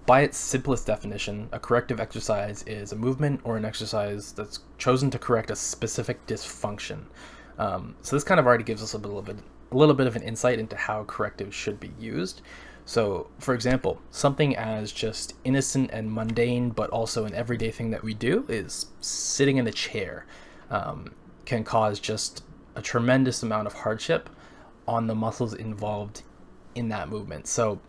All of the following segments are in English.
By its simplest definition, a corrective exercise is a movement or an exercise that's chosen to correct a specific dysfunction. So this kind of already gives us a little bit of an insight into how correctives should be used. So, for example, something as just innocent and mundane, but also an everyday thing that we do is sitting in a chair, can cause just a tremendous amount of hardship on the muscles involved in that movement. So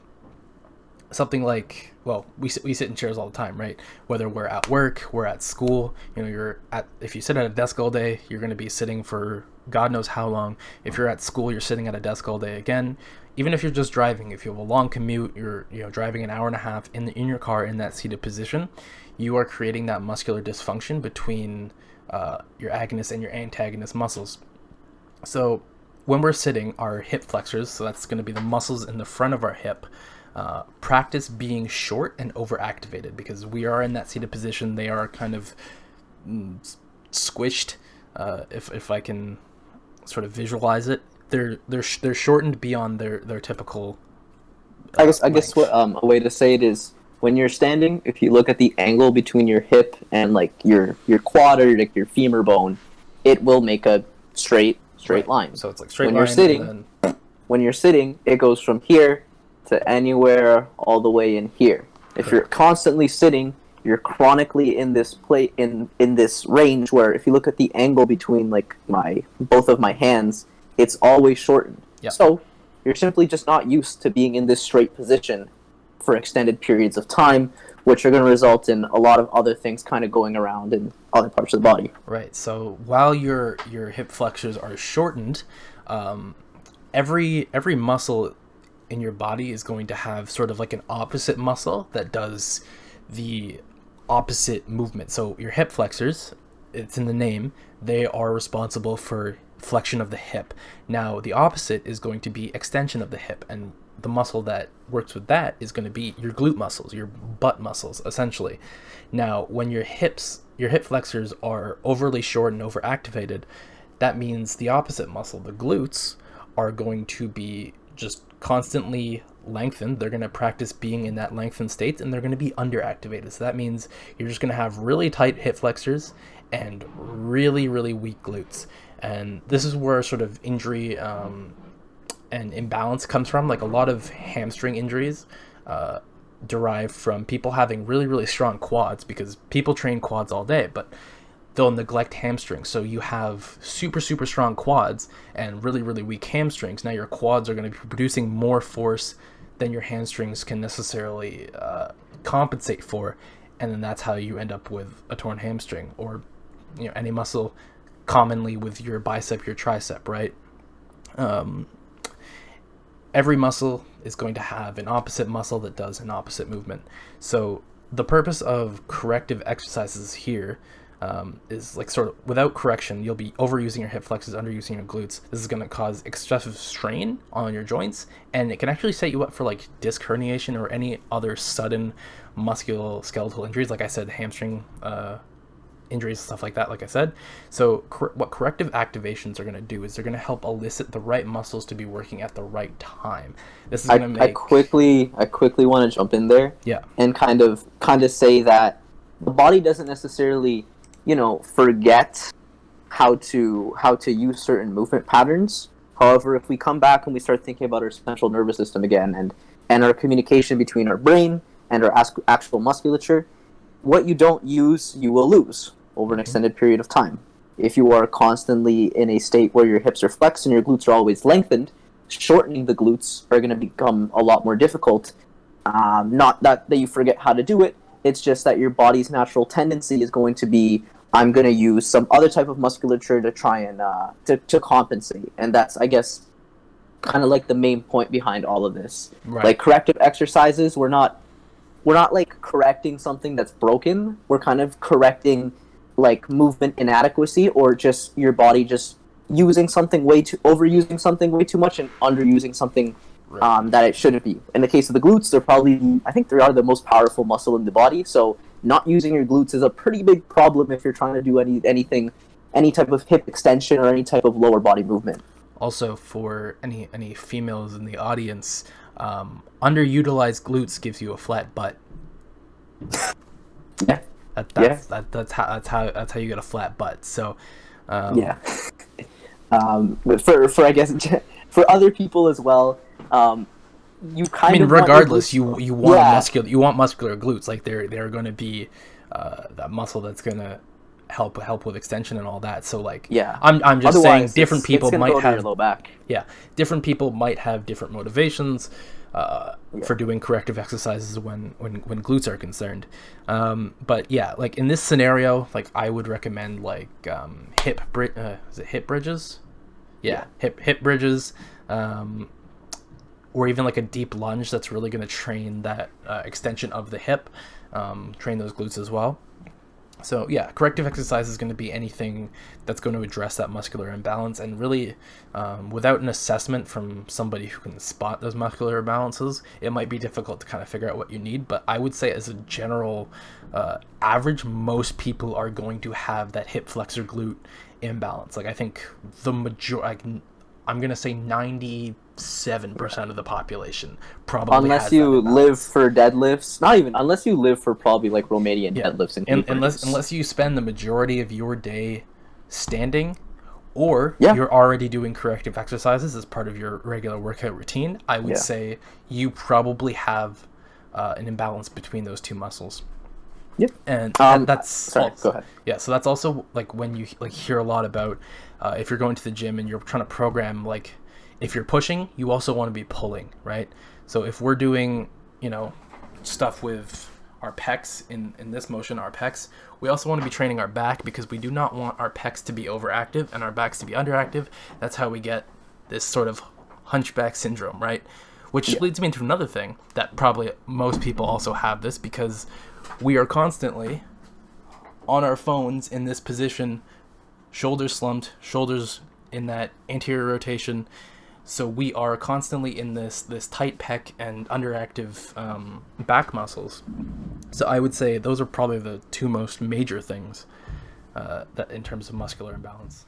something like, well, we sit in chairs all the time, right? Whether we're at work, we're at school, if you sit at a desk all day, you're going to be sitting for God knows how long. If you're at school, you're sitting at a desk all day again. Even if you're just driving, if you have a long commute, you're driving an hour and a half in your car in that seated position, you are creating that muscular dysfunction between your agonist and your antagonist muscles. So when we're sitting, our hip flexors, so that's going to be the muscles in the front of our hip, practice being short and overactivated because we are in that seated position. They are kind of squished, if I can sort of visualize it. They're shortened beyond their typical. I guess what a way to say it is, when you're standing, if you look at the angle between your hip and like your quad or like your femur bone, it will make a straight line. So it's like straight when line. You're sitting, when you're sitting, it goes from here to anywhere all the way in here. If you're constantly sitting, you're chronically in this in this range where if you look at the angle between like both of my hands, it's always shortened. Yep. So you're simply just not used to being in this straight position for extended periods of time, which are going to result in a lot of other things kind of going around in other parts of the body. Right. So while your hip flexors are shortened, every muscle in your body is going to have sort of like an opposite muscle that does the opposite movement. So your hip flexors, it's in the name, they are responsible for flexion of the hip. Now the opposite is going to be extension of the hip, and the muscle that works with that is going to be your glute muscles, your butt muscles, essentially. Now when your hip flexors are overly short and overactivated, that means the opposite muscle, the glutes, are going to be just constantly lengthened. They're going to practice being in that lengthened state, and they're going to be underactivated. So that means you're just going to have really tight hip flexors and really, really weak glutes. And this is where sort of injury and imbalance comes from. Like a lot of hamstring injuries derive from people having really, really strong quads, because people train quads all day, but they'll neglect hamstrings. So you have super, super strong quads and really, really weak hamstrings. Now your quads are going to be producing more force than your hamstrings can necessarily compensate for. And then that's how you end up with a torn hamstring, or any muscle, commonly with your bicep, your tricep, right? Every muscle is going to have an opposite muscle that does an opposite movement. So the purpose of corrective exercises here is like sort of without correction, you'll be overusing your hip flexors, underusing your glutes. This is going to cause excessive strain on your joints, and it can actually set you up for like disc herniation or any other sudden musculoskeletal injuries. Like I said, hamstring injuries, stuff like that, like I said. So what corrective activations are going to do is they're going to help elicit the right muscles to be working at the right time. This is going to make... I quickly want to jump in there, and kind of say that the body doesn't necessarily forget how to use certain movement patterns. However, if we come back and we start thinking about our central nervous system again, and our communication between our brain and our actual musculature, what you don't use, you will lose over an extended period of time. If you are constantly in a state where your hips are flexed and your glutes are always lengthened, shortening the glutes are going to become a lot more difficult. Not that you forget how to do it, it's just that your body's natural tendency is going to be, I'm going to use some other type of musculature to try and to compensate. And that's, I guess, kind of like the main point behind all of this. Right. Like corrective exercises, we're not like correcting something that's broken. We're kind of correcting like movement inadequacy, or just your body just overusing something way too much and underusing something that it shouldn't be. In the case of the glutes, I think they are the most powerful muscle in the body. So not using your glutes is a pretty big problem if you're trying to do any type of hip extension or any type of lower body movement. Also, for any females in the audience, Underutilized glutes gives you a flat butt. Yeah. That's how you get a flat butt. So yeah. But for I guess for other people as well, you kind of regardless, you want muscular glutes. Like they're going to be that muscle that's going to help with extension and all that. So like, I'm just saying different people might have your low back. Yeah, different people might have different motivations for doing corrective exercises when glutes are concerned. But yeah, like in this scenario, like I would recommend like hip bridges? Yeah. Hip bridges, or even like a deep lunge that's really going to train that extension of the hip, train those glutes as well. So yeah, corrective exercise is going to be anything that's going to address that muscular imbalance, and really without an assessment from somebody who can spot those muscular imbalances, it might be difficult to kind of figure out what you need. But I would say as a general average, most people are going to have that hip flexor glute imbalance. Like I think I'm going to say 97% of the population probably unless has you live for deadlifts, not even unless you live for probably like Romanian deadlifts and unless you spend the majority of your day standing, or you're already doing corrective exercises as part of your regular workout routine, I would say you probably have an imbalance between those two muscles. Yep. And that's go ahead. Yeah, so that's also like when you like hear a lot about if you're going to the gym and you're trying to program, like if you're pushing, you also want to be pulling, right? So if we're doing, stuff with our pecs in this motion, our pecs, we also want to be training our back, because we do not want our pecs to be overactive and our backs to be underactive. That's how we get this sort of hunchback syndrome, right? Which leads me into another thing that probably most people also have this, because we are constantly on our phones in this position, shoulders slumped, shoulders in that anterior rotation. So we are constantly in this tight pec and underactive back muscles. So I would say those are probably the two most major things that in terms of muscular imbalance.